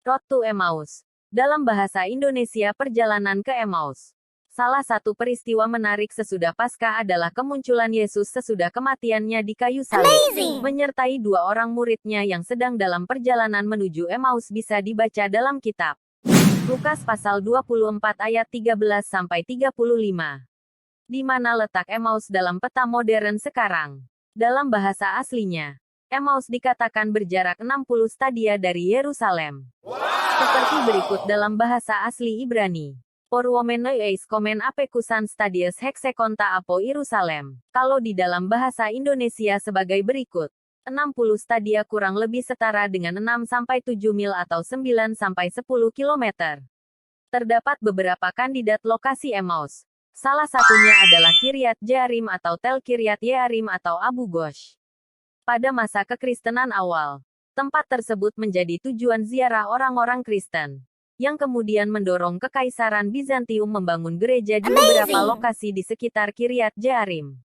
Road to Emmaus. Dalam bahasa Indonesia, perjalanan ke Emmaus. Salah satu peristiwa menarik sesudah Paskah adalah kemunculan Yesus sesudah kematiannya di kayu salib. Menyertai dua orang muridnya yang sedang dalam perjalanan menuju Emmaus bisa dibaca dalam kitab Lukas pasal 24 ayat 13-35. Di mana letak Emmaus dalam peta modern sekarang? Dalam bahasa aslinya, Emmaus dikatakan berjarak 60 stadia dari Yerusalem. Seperti berikut dalam bahasa asli Ibrani. Porwomenois komen apekusan stadies heksekonta apo Yerusalem. Kalau di dalam bahasa Indonesia sebagai berikut. 60 stadia kurang lebih setara dengan 6-7 mil atau 9-10 km. Terdapat beberapa kandidat lokasi Emmaus. Salah satunya adalah Kiryat Jearim atau Tel Kiryat Yearim atau Abu Ghosh. Pada masa kekristenan awal, tempat tersebut menjadi tujuan ziarah orang-orang Kristen, yang kemudian mendorong Kekaisaran Bizantium membangun gereja di beberapa lokasi di sekitar Kiryat Jearim.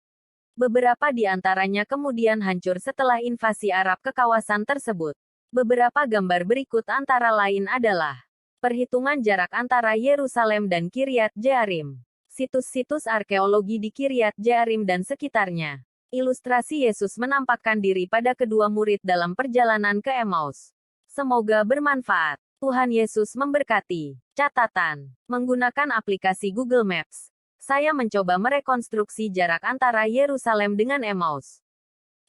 Beberapa di antaranya kemudian hancur setelah invasi Arab ke kawasan tersebut. Beberapa gambar berikut antara lain adalah perhitungan jarak antara Yerusalem dan Kiryat Jearim, situs-situs arkeologi di Kiryat Jearim dan sekitarnya. Ilustrasi Yesus menampakkan diri pada kedua murid dalam perjalanan ke Emmaus. Semoga bermanfaat. Tuhan Yesus memberkati. Catatan. Menggunakan aplikasi Google Maps, saya mencoba merekonstruksi jarak antara Yerusalem dengan Emmaus.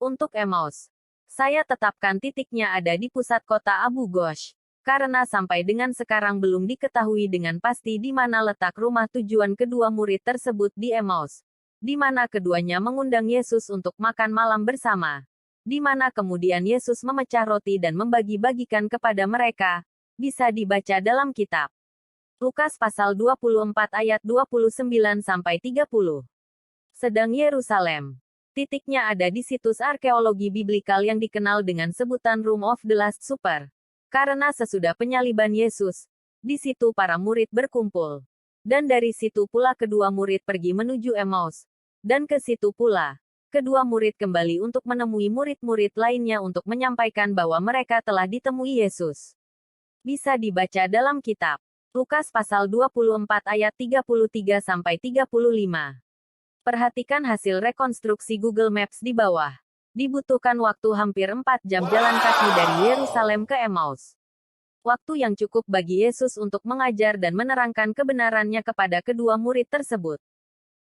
Untuk Emmaus, saya tetapkan titiknya ada di pusat kota Abu Ghosh, karena sampai dengan sekarang belum diketahui dengan pasti di mana letak rumah tujuan kedua murid tersebut di Emmaus, di mana keduanya mengundang Yesus untuk makan malam bersama, di mana kemudian Yesus memecah roti dan membagi-bagikan kepada mereka, bisa dibaca dalam kitab Lukas pasal 24 ayat 29-30. Sedang Yerusalem, titiknya ada di situs arkeologi biblikal yang dikenal dengan sebutan Room of the Last Supper, karena sesudah penyaliban Yesus, di situ para murid berkumpul. Dan dari situ pula kedua murid pergi menuju Emmaus. Dan ke situ pula, kedua murid kembali untuk menemui murid-murid lainnya untuk menyampaikan bahwa mereka telah ditemui Yesus. Bisa dibaca dalam kitab Lukas pasal 24 ayat 33-35. Perhatikan hasil rekonstruksi Google Maps di bawah. Dibutuhkan waktu hampir 4 jam jalan kaki dari Yerusalem ke Emmaus. Waktu yang cukup bagi Yesus untuk mengajar dan menerangkan kebenarannya kepada kedua murid tersebut.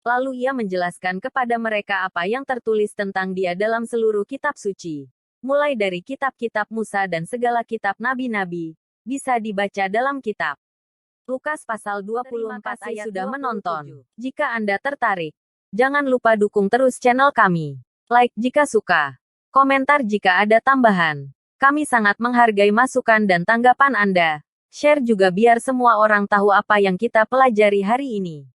Lalu ia menjelaskan kepada mereka apa yang tertulis tentang dia dalam seluruh kitab suci. Mulai dari kitab-kitab Musa dan segala kitab nabi-nabi, bisa dibaca dalam kitab Lukas pasal 24 ayat sudah menonton. Jika Anda tertarik, jangan lupa dukung terus channel kami. Like jika suka, komentar jika ada tambahan. Kami sangat menghargai masukan dan tanggapan Anda. Share juga biar semua orang tahu apa yang kita pelajari hari ini.